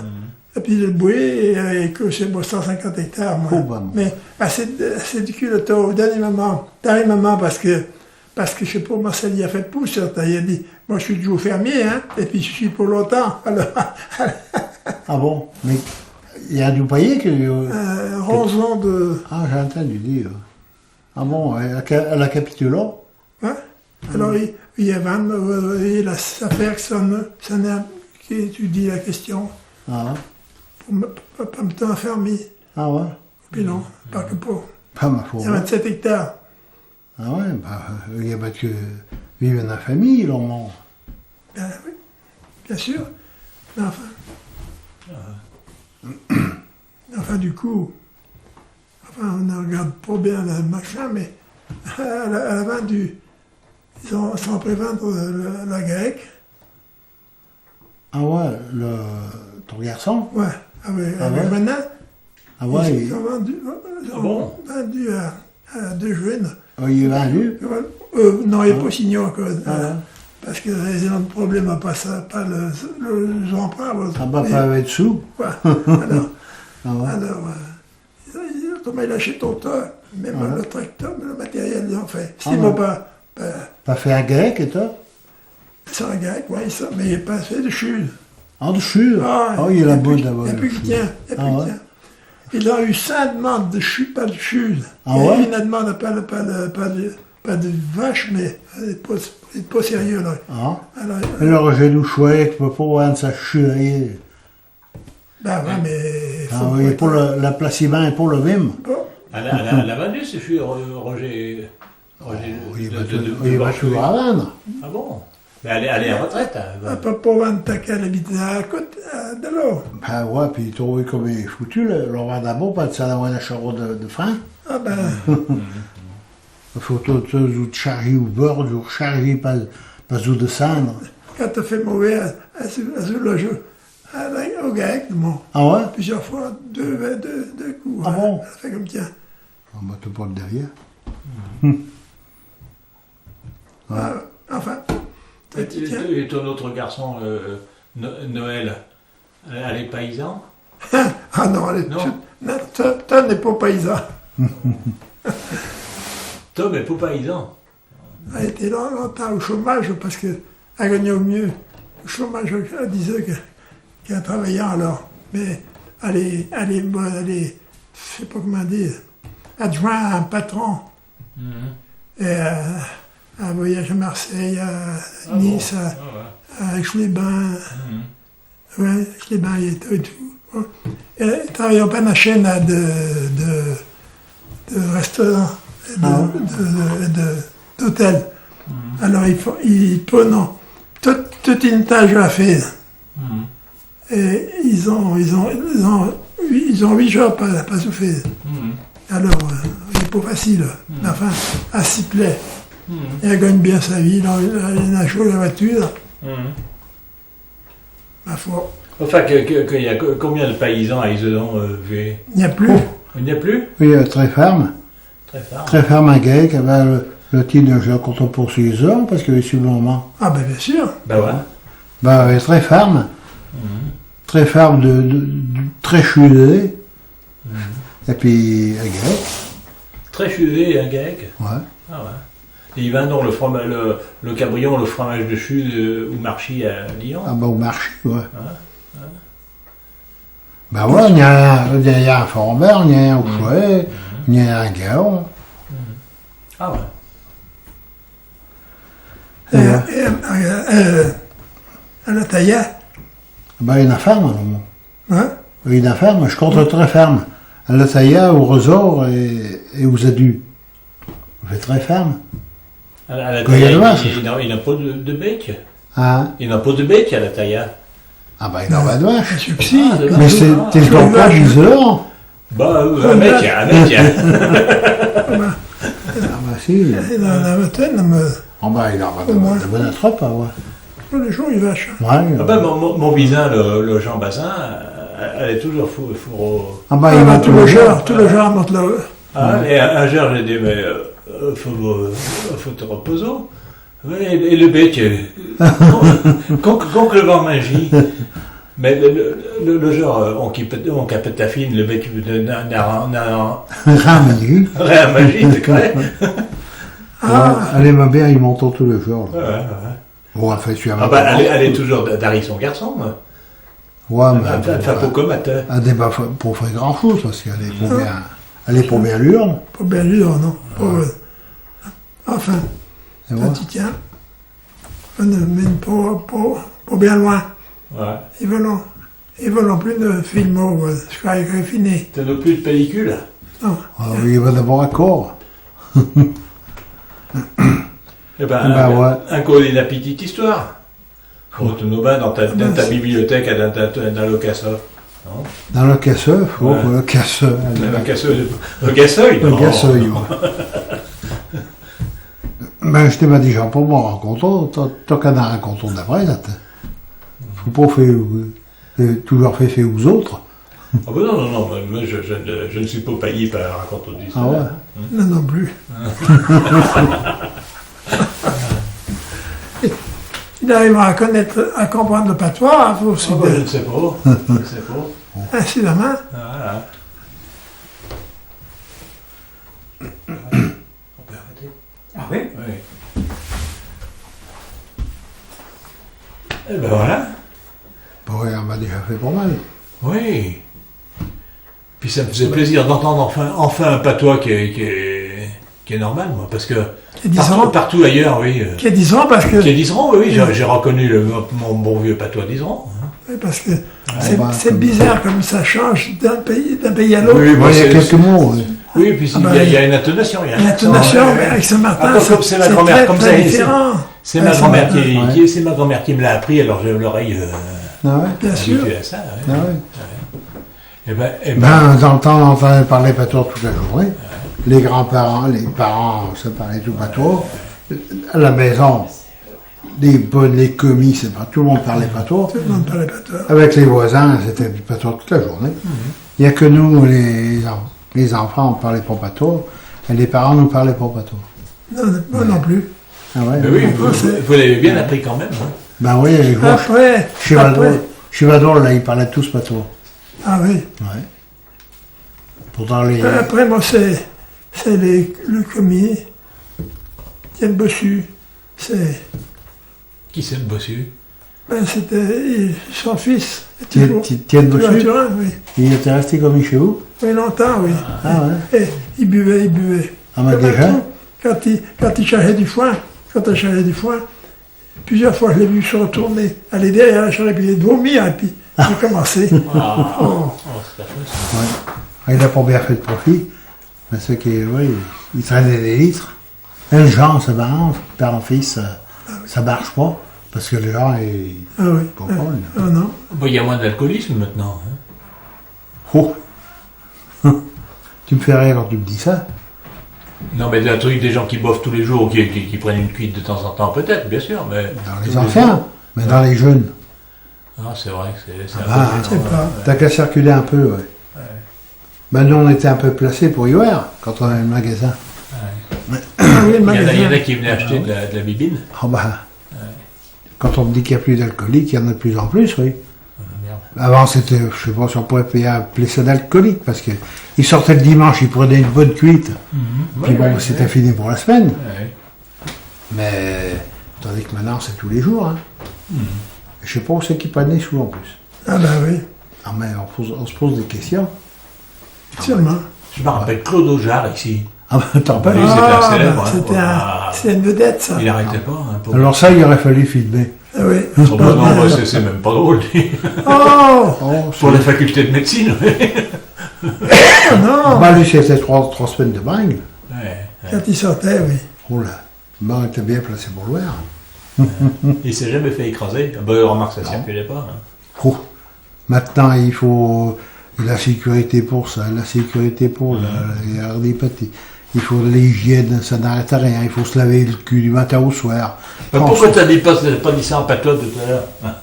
et puis le boué, et que c'est 150 hectares, moi. Oh, ben. Mais c'est du cul le taux, au dernier moment, parce que je sais pas, Marcel, il a fait pouce, il a dit, moi je suis toujours fermier, hein, et puis je suis pour longtemps. Alors, ah bon. Mais il y a du paillet que... 11 ans de. Ah, j'ai entendu dire. Ah bon, elle a capitulé. Hein? Alors, il y a 20, sa personne qui étudie la question Ah, pour pas me temps fermier. ah ouais. Puis non, pas que pour. Pas ma faute. Il y a 27 hectares. Ah ouais, bah, il y a pas que vivre dans la famille, là, mon. Ben oui, bien sûr. Mais enfin. Enfin, du coup, on ne regarde pas bien le machin, mais elle a vendu. Ils sont prévendre la grecque. Ah ouais, ton garçon? Ouais, avec Ah ouais? maintenant. Ah ouais, Ils ont vendu à 2 jeunes. il est vendu? Non, il n'est pas signé encore. Ah ouais. Parce qu'ils ont de problème à pas le emprunt. Ah bah, pas avec sous. Ouais. Alors, Ah ouais. comment il achète autant, même Ah ouais. le tracteur, le matériel, ils ont fait. Ah S'il ouais. ne va pas, T'as fait un grec et toi? c'est un grec, oui, ça, mais il n'est pas fait de chute. En dessus? Oh, il est là-bas d'abord. Il n'y a plus qui tient. Ah ouais. Il a eu 5 demandes de chute, pas de chute. Ah Il y a ouais? eu une demande pas pas de vache, mais pas sérieux, là. Ah. Alors, j'ai du chouette, tu peux pas voir ça chuer. Ben ouais, mais... Ah oui, pour la placement et pour le vim. Bon. Elle a vendu ce fût, Roger. Il va toujours à vendre. Ah bon? Mais elle est en retraite. Elle peut pas vendre ta qu'elle habite à côté de l'eau. Ben ouais, puis il trouve comme il est foutu, le roi d'abord, pas de ça d'avoir un charreau de frein. Ah ben... Il faut tout charger au bord, ou charger pas de cendre. Quand t'as fait mauvais sur le jeu, au GAEC, bon, Ah ouais? plusieurs fois, deux coups. Ah bon? Elle a fait comme tiens. On va te prendre derrière. Ah, enfin, tiens. Et ton autre garçon, Noël, elle est paysan? Ah non, elle est... Non. Tom n'est pas paysan. Tom n'est pas paysan. Elle était longtemps au chômage parce qu'elle gagnait au mieux. Au chômage, elle disait qu'elle travaillait alors. Mais elle est, je sais pas comment dire, adjointe à un patron. Et un voyage à Marseille, à Nice, à Aix-les-Bains. Ouais, Aix-les-Bains et tout. Et elle travaillait au Panachène de restaurants, d'hôtels. Alors ils prennent toute une tâche à faire. Et ils ont 8 jours pas souffert. Alors, c'est pas facile. Mais enfin, elle s'y plaît. Et elle gagne bien sa vie, elle a chaud la voiture. Ma foi. Enfin, qu'il y a combien de paysans à Isedon, V? Il n'y a plus. Il n'y a plus? Oui, très ferme. Très ferme à GAEC, avec le titre de jeu contre pour 6 ans, parce qu'il est sublement. Ah ben bien sûr. Ben ouais. Ben, elle est très ferme. Très ferme, très chulée. Et puis, à GAEC. Très chuvé à GAEC? Ouais. Ah ouais. Et il vend donc le cabrion, le fromage de chou ou marchi à Lyon? Ah ben, au marché, ouais. Ben ouais, il y a un Forbert, il y a un Fouet, il y a un Gaon. Ah ouais. À la taillée. Ben, il y a une ferme, alors. Hein? Il y a une ferme, je compte très ferme. À la taillée, au resort et aux adus. On fait très ferme. À la Quand il y a taille, le masque. il n'a pas de bec. Hein? Il n'a pas de bec à la taille. Ah ben, il en va de vache. Un succès. Ah, de Mais vache. t'es le pas 10 heures. Bah, un bec. Ah ben, si. Et dans la vingtaine, Ah ben, il en va Au moins. de bonne attrape, ouais. tous les jours, il vache. Ouais. Ah ben, mon voisin, le Jean Bazin, elle est toujours fourre au... Ah ben, Ah, il va ben, tout le jour, elle monte là. Ah, et un jour, j'ai dit, mais faut te reposer. Ouais, et le bec, quand le vent magie. Mais le jour, on capte ta fille, le bec n'a Ramani. rien magie, c'est clair. Elle est ma mère, il m'entend tous les jours. Ouais, ouais. Bon, en fait, je suis à Ah ben, elle est toujours d'Harry son garçon. Ouais, mais Elle fait pas comme elle. elle n'est pas pour faire grand chose, parce qu'elle est pour bien. Elle est pour bien l'urne. Pas bien dur, non. Enfin, Et quand voilà. tu tiens, on ne mène pas bien loin. Ouais. Ils veulent plus de films, je crois qu'il est fini. T'as non plus de pellicule. Non. Alors, il va d'abord à corps. Eh ben, ouais. un collier de la petite histoire. Autonome dans ta bibliothèque, dans le casseur. Non? Dans le casseur, faut Ouais. le casseur. Le gasseuil. Le casseur, ouais. Ben, je t'ai pas dit, Jean, pour moi, rencontre, tant qu'à en rencontre d'après, là, faut pas faire, toujours fait aux autres. Ah ben non, moi je ne suis pas payé par un raconteur d'histoire. Ah ouais. Non plus. Il arrive à connaître, à comprendre le patois, faut aussi Ah ben, je ne sais pas. Je ne sais pas. incidemment. Voilà. On peut arrêter. Ah oui? Oui. Eh ben voilà. Bon, ouais, on m'a déjà fait pas mal. Oui. Puis ça me faisait plaisir d'entendre enfin un patois qui est Qui est normal, moi, parce que Qui est 10 ans. partout ailleurs, oui. Qui est 10 ans parce que... Qui est d'Iseran, oui, j'ai reconnu mon bon vieux patois d'Iseran. Oui, parce que bah, c'est comme- bizarre comme ça change d'un pays à l'autre. Oui, Ouais, il y a quelques mots. Ouais. Oui, puis Ah bah, il y a une intonation. Il y a un accent, L'intonation, ouais. mais avec Saint-Martin, Ah, comme c'est ma grand-mère, très, comme très ça, différent. C'est ma Ouais, grand-mère ouais. c'est ma grand-mère qui me l'a appris, alors j'ai l'oreille Ah ouais. Bien sûr. habituée à ça. Ah Ouais. ouais. Et ben, Ben, dans le temps, on entendait parler patois toute la journée. Les grands-parents, les parents, ça parlait tout patois. À la maison, les commis, c'est pas tout le monde parlait patois. Tout le monde parlait pas toi. Avec les voisins, c'était du patois toute la journée. Il n'y a que nous, les enfants, on parlait pas patois. Et les parents nous parlaient pas patois. Non, moi non plus. Ah ouais. mais oui, c'est- vous l'avez bien appris quand même. Hein. Ben oui, les gauches. Après, Chez Vador, là, ils parlaient tous patois. ah oui. Ouais. Pourtant, les. Après, moi, c'est le commis, Tienne Bossu. Qui c'est le bossu? C'était son fils. Tienne toujours à Bossu, Turin, oui. il était resté comme chez vous. Oui, longtemps, oui. Ah ouais. Et il buvait. Ah, mais Comme déjà. un fou. Quand il chargeait du foin, plusieurs fois je l'ai vu se retourner, aller derrière la charrette, puis il vomir, et puis il a commencé. Ah, Oh. c'est affreux, ça. Ouais. Ah, il n'a pas bien fait de profit. Mais c'est qu'il il traînait des litres. Et le genre, ça balance, père en fils, ça marche pas. Parce que les gens, ils. Ah oui. Pourquoi, là? Ah non. Bon, il y a moins d'alcoolisme maintenant. Hein. Oh! Tu me fais rire quand tu me dis ça. Non, mais un truc des gens qui boivent tous les jours, qui prennent une cuite de temps en temps, peut-être, bien sûr, mais... Dans les anciens, mais dans les jeunes. Ah, c'est vrai que c'est un Ah, peu... je sais pas. T'as qu'à circuler un peu, ouais. Ben nous, on était un peu placés pour y voir quand on avait le magasin. Ah oui, le Il y en magasin. a qui venaient acheter de la bibine. Oh bah, quand on me dit qu'il n'y a plus d'alcoolique, il y en a de plus en plus, oui. Merde. Avant, c'était, je sais pas si on pourrait appeler ça d'alcoolique, parce qu'ils sortaient le dimanche, ils prenaient une bonne cuite, puis bon, c'était fini pour la semaine. Ouais. Mais, tandis que maintenant, c'est tous les jours. Hein. Je sais pas où c'est qu'ils prennent les sous en plus. Ah ben oui, Ah, mais on se pose des questions. sûrement. Je me rappelle Claude Aujar ici. Ah, ben, t'en parles. Oui, c'était un Ah, célèbre, ben, hein. c'était Ah. c'était une vedette, ça. Il n'arrêtait pas. Hein, pour... Alors ça, il aurait fallu filmer. Ah oui. Oh, bah non, bah, c'est même pas drôle. Oh Oh, Pour la faculté de médecine. non. bah, lui, c'était trois semaines de bagne. Ouais. Quand il sortait, oui. Oh là, ben, on était bien placé pour le voir. Il s'est jamais fait écraser. Bah, remarque, ça circulait pas. Hein. Oh. Maintenant, il faut la sécurité pour ça, la sécurité pour là, regardez, il faut de l'hygiène, ça n'arrête à rien, il faut se laver le cul du matin au soir. Mais pourquoi t'as pas dit ça en patois tout à l'heure? Ah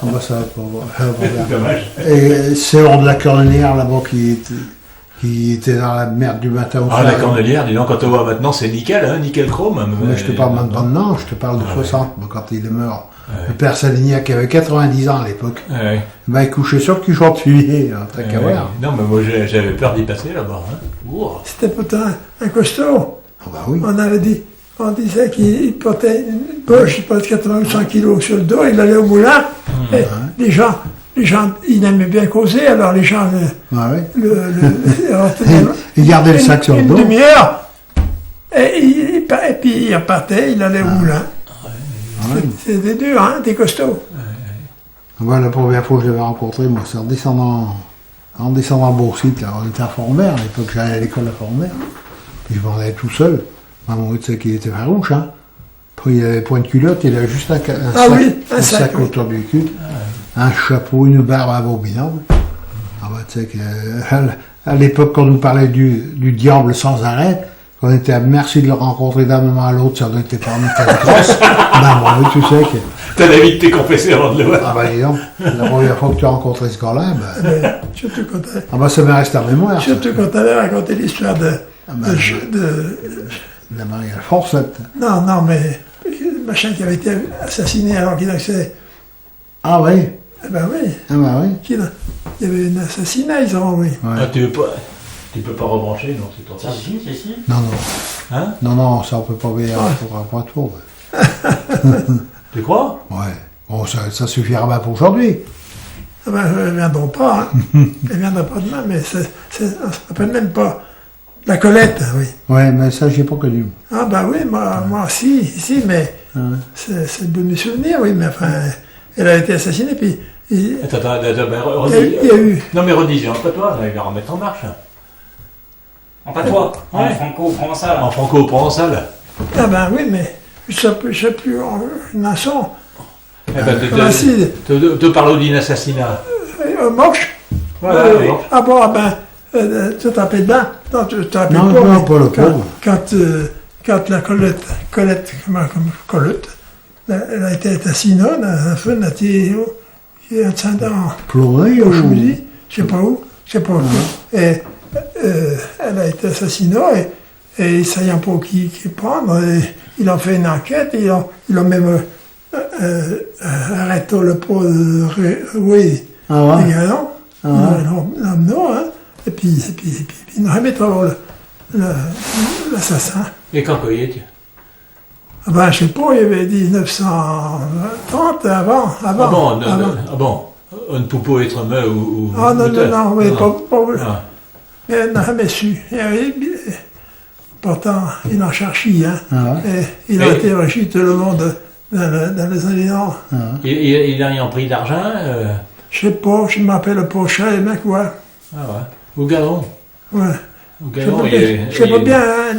bah ça va pas bien. Dommage. Et c'est hors de la cornelière là-bas qui était dans la merde du matin au soir. Ah, la cornelière, dis donc, quand on voit maintenant, c'est nickel, hein, nickel chrome. Mais je te parle maintenant, je te parle de Ah, 60, moi, quand il est mort. Ouais. Le père Salignac qui avait 90 ans à l'époque. Ouais. Ben, il couchait sur le cuchon de fumier, hein, t'as qu'à Ouais. voir. Non, mais moi, j'avais peur d'y passer là-bas. Hein. Ouah. C'était pourtant un costaud. Ah bah oui. On disait qu'il portait une poche, il portait 80 ou 100 kilos sur le dos, il allait au moulin. Et les gens, il aimait bien causer, alors les gens Ah oui. alors, Il gardait le sac sur le une dos. demi-heure. Et puis il repartait, il allait au moulin. C'était dur, hein, des costauds. Moi, la première fois que je l'avais rencontré, moi, c'est en descendant à Beausite, là, on était à Fort-Mer, à l'époque, j'allais à l'école à Fort-Mer. Puis je m'en allais tout seul. Maman, tu sais qu'il était farouche, hein. Puis il avait pas une culotte, il avait juste un un sac, oui. autour du cul, un chapeau, une barbe abominable. Ah bah, tu sais que, à l'époque, quand on nous parlait du diable sans arrêt, qu'on était à merci de le rencontrer d'un moment à l'autre, ça n'était pas une tête grosse. Ben, moi, tu sais que, T'as la vie de tes confessés avant de le voir. ah bah, dis donc, la première fois que tu as rencontré ce gars-là, ben, Surtout quand ah bah, ça me reste en mémoire. Ça. on avait raconté l'histoire de La Marie-Alphonse, non, mais le machin qui avait été assassiné alors qu'il accès. ah oui, Eh ben oui, ah bah oui. il y avait un assassinat, ils ont oui. Ouais. Ah, tu peux pas rebrancher, non, c'est trop tard. Si. Non, Hein? non, ça on peut pas veiller pour trop. Tu crois? Ouais. Bon, ça suffira bien pour aujourd'hui. Eh ben, elles ne viendront pas, hein. Elles ne viendront pas demain, mais ça ne s'appelle même pas La Colette, oui. Ouais, mais ça, j'ai pas connu. Ah ben oui, moi aussi, ici, mais c'est de mes souvenirs, oui, mais enfin, elle a été assassinée, puis... Attends, ben, il y a eu... Non mais redis, en patois, il va remettre en marche. En patois, en Ouais. franco-provençal. En franco-provençal. Ah ben oui, mais je sais plus une chanson. Eh ben, Ainsi, te parle d'un assassinat. moche. Voilà, moche. Ah bon, ah ben, tu te rappelles bien? Non, tu te rappelles Non, pas, non, mais pas le pauvre. quand la Colette, comme Colette, elle a été assassinée, la femme a été dans Pleuré au ou... Chouzy, je sais pas où, et elle a été assassinée, et ça y a pas qui prendre, et ils ont fait une enquête, et ils ont même arrêté le pauvre, oui, Ah ouais? les galons, Ah ouais. ils l'ont amené, hein, et puis ils nous remettent l'assassin. Et quand il était Ah ben, je sais pas, il y avait 1930 avant. Ah bon, on ne peut pas être main ou Ah non, oui, pas. Ah. Mais on n'a jamais su. Pourtant, il en cherchait, hein. Ah ouais? Et il a interrogé tout le monde dans les années nord. Il a rien pris d'argent Je sais pas, je m'appelle pas cher, mec, ouais. Ah ouais. Au galon. Ouais. Au Je galon, sais pas bien, hein.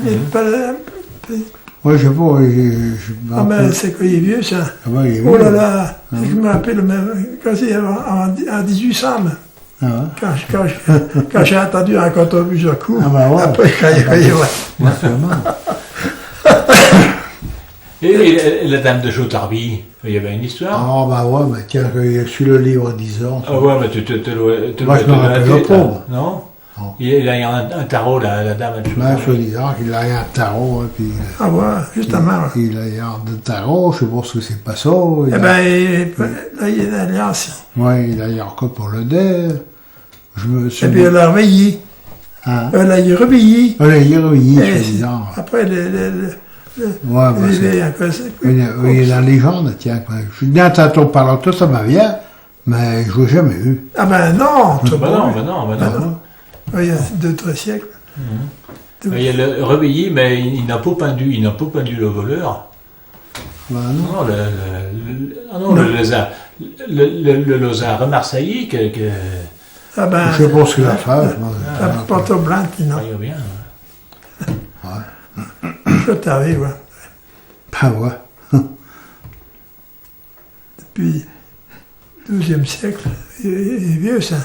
Ouais, je sais pas, Ah ben, c'est quoi, il est vieux, ça. Ah ouais, il est Oh là vieux. là, je me rappelle même, quand c'est en 1800, Ah ouais? quand j'ai entendu raconter plusieurs coups, Ah ben ouais. après, quand il ouais. Ouais, vraiment. Et la dame de Chautarby, il y avait une histoire. Ah ben ouais, mais tiens, il a su le livre à 10 ans. Ah ouais, mais tu Moi, je me rappelle la pas, moi. Non. Non. Il a un tarot, la dame de Ben, Chautarby. soi-disant qu'il a un tarot, hein, puis Ah ouais, justement. il a un tarot, je sais pas ce que c'est pas ça. Il Eh a- ben, là, il y a une alliance. Ouais, il a eu encore pour le dé. Je me Et suis... puis, elle a réveillé. Hein? Elle a réveillé. On a héroïne, Et soi-disant. après, Ouais, ben, c'est la légende, tiens. Quoi. Je suis bien tantôt parlant de tout, ça m'a vient, mais je l'ai jamais eu. Ah ben non, tu Bah vois. non, bah non, bah non. non. Il y a 2-3 siècles. Il y a le réveillé, mais il n'a pas pendu le voleur. Ben non. Non, le lézard. Le lézard marseillais que Ah ben, Je sais pas ce qu'il a fait. moi. la porte blanche, non. voyons bien. Je t'arrive, ouais. Ben ouais. Depuis le 12e siècle, il est vieux, ça.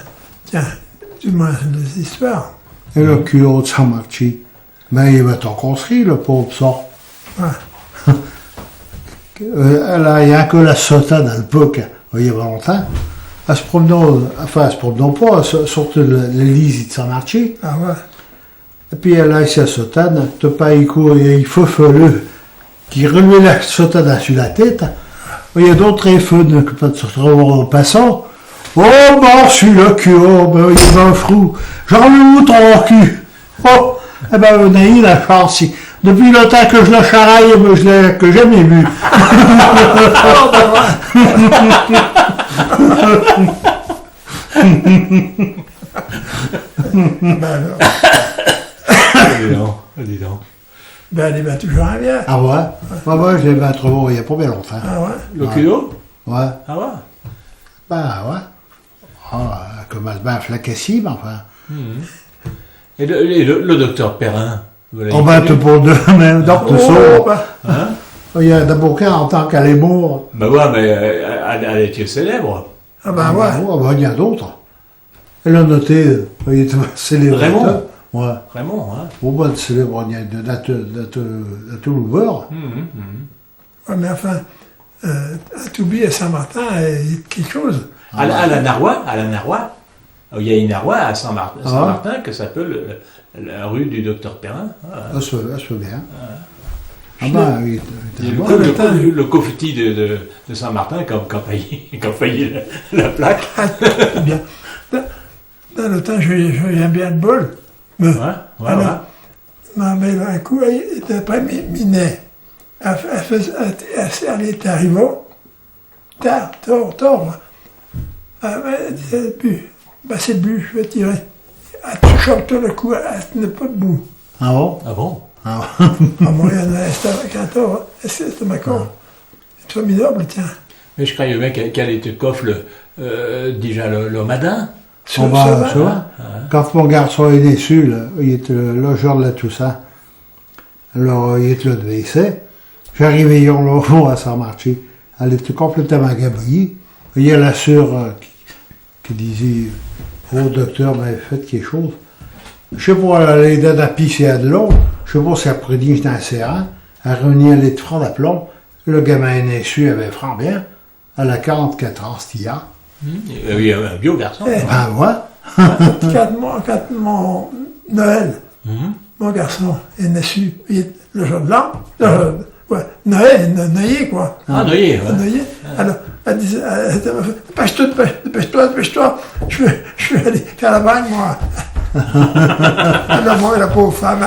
Tiens, du moins, les histoires. Et le culot de Saint-Marchi, ben il va t'en construire, le pauvre sort. Ouais. Elle a rien que la sautade à l'époque, il y a pas longtemps. Elle se promenait pas, elle sortait de l'Élysée de Saint-Marchi. Ah ouais. Et puis elle a sa sautade, t'as pas il faut feu qui relevait la sautade sur la tête. Il y a d'autres feux qui peuvent se retrouver en passant. Oh, bon, celui-là qui ben, il est un frou. J'en ai où ton cul? Oh, eh ben, on a eu la chance. Depuis le temps que je le charaille, ben, je l'ai que jamais vu. Ben alors, Dis donc. ben elle est toujours en vie. Ah ouais? Ouais, je l'ai bien trouvé il y a pas bien longtemps. Ah ouais. Le culot Ouais. Ah ouais. Ben ouais. Ah, comme elle se bat flacassée, mais enfin. Et le docteur Perrin vous l'avez On va te connu pour deux, même docteur Oh, Saut. ben, Hein? Il y a d'abord en tant qu'elle est morte. Ben ouais, mais elle était célèbre. ah ben ouais. Il y a d'autres. Elle a noté, il était célèbre. Raymond? Ouais. Vraiment, hein. Au bas de célèbre, il y a de tout l'ouvert. Ouais, mais enfin, à Toubi, à Saint-Martin, il y a quelque chose. À la Narrois, il y a une Narrois à Saint-Martin qui s'appelle la rue du docteur Perrin. Ça se fait bien. Ah ben, oui. Il y a le confetti de Saint-Martin qui a failli la plaque. Ah, bien. Dans le temps, je viens bien le bol. Mais, alors, ma mère, un coup, elle était après minet. Elle était arrivée tard. Elle disait, bu. Ben, c'est bu, je vais tirer. Elle touche le cou, elle tenait pas debout. Ah bon? Ah bon? Ah À Montréal, c'était ma con. C'est formidable, tiens. Mais je croyais bien qu'elle était coffre déjà le matin. On va, tu vois, quand mon garçon est déçu, là, il était là, jour de tout ça. Alors, il était là de WC. J'arrivais hier là à Saint-Marché. Elle était complètement gabouillie. Il y a la sœur qui disait, oh docteur, ben, faites quelque chose. Je sais pas, elle aidait à pisser à de l'eau. Je sais pas si après dit j'étais un serrant. Elle revenait à litre franc d'aplomb. Le gamin déçu avait franc bien. Elle a 44 ans, c'était hier. Oui, un vieux garçon. Ben, ouais. Quand mon Noël, mon garçon est naissé, le jour de l'an, ouais, Noël, quoi. Ah, Noyer, ouais. Noël. Alors, elle disait, dépêche-toi, je vais aller faire la bague, moi. Alors, moi, la pauvre femme,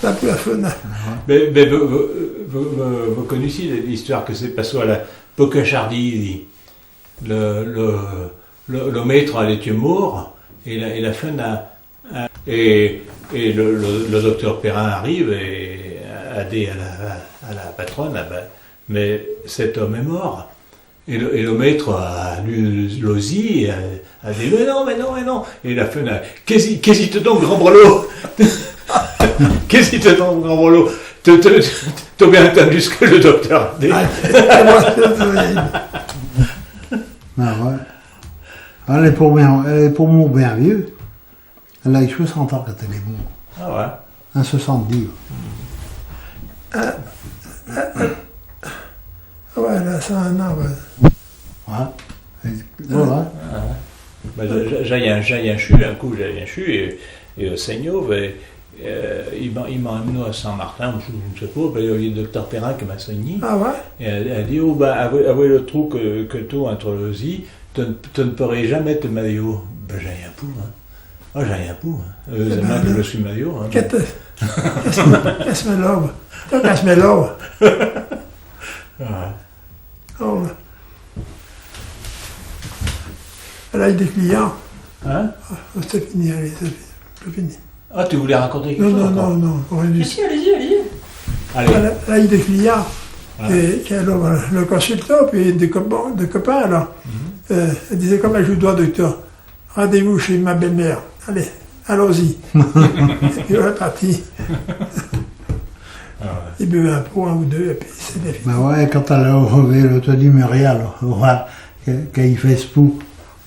la plus fun. Mais vous connaissez l'histoire que c'est passé à la Pocachardy. Le maître elle était mort et la femme et le docteur Perrin arrive et a dit à la patronne, ah ben, mais cet homme est mort. Et le maître a lu l'osie et a dit mais non. Et la femme a qu'est-ce qu'il te donne, grand brelot? Qu'est-ce qu'il te donne, grand brelot? T'as bien entendu ce que le docteur a dit? Ah ouais. Elle est pour mon bien vieux. Elle a eu 60 ans quand elle est morte. Ah ouais. Un 70. Ouais, là, c'est un an, ouais. Ouais. Voilà. Ben, j'ai un chu, un coup j'ai un chu et au Seigneur, il m'a emmené à Saint-Martin, je ne sais pas, ben, il y a le docteur Perrin qui m'a soigné. Ah ouais? Et elle a dit, oh ben, avec le trou que tu as entre le zi, tu ne pourrais jamais te maillot. Ben j'ai rien pour, hein. Ah, j'ai rien pour, hein. Heureusement que je suis maillot, hein. Casse-moi l'orbe. Casse-moi l'orbe. Oh. Elle a eu des clients. Hein? Oh, c'est fini, allez, c'est fini. Ah, tu voulais raconter quelque chose? Non, rien du tout. Allez-y. Allez. Elle a eu des clients. Ouais. Et alors, le consultant, puis des copains, alors. Elle disait, comment je vous dois, docteur? Rendez-vous chez ma belle-mère. Allez, allons-y. Et puis on est parti. Ah ouais. Il buvait un pot, un ou deux, et puis c'était fini. Ben ouais, quand elle a revu le Tony Muriel, voilà, quand il fait ce pou,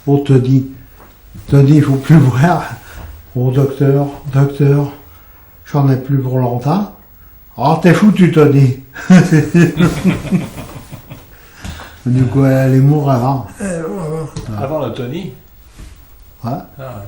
on te dit, il faut plus boire. Au docteur, j'en ai plus pour longtemps. Oh, t'es foutu, Tony. Du coup, elle est morte avant. Bon, Avant le Tony? Ouais. Ah ouais.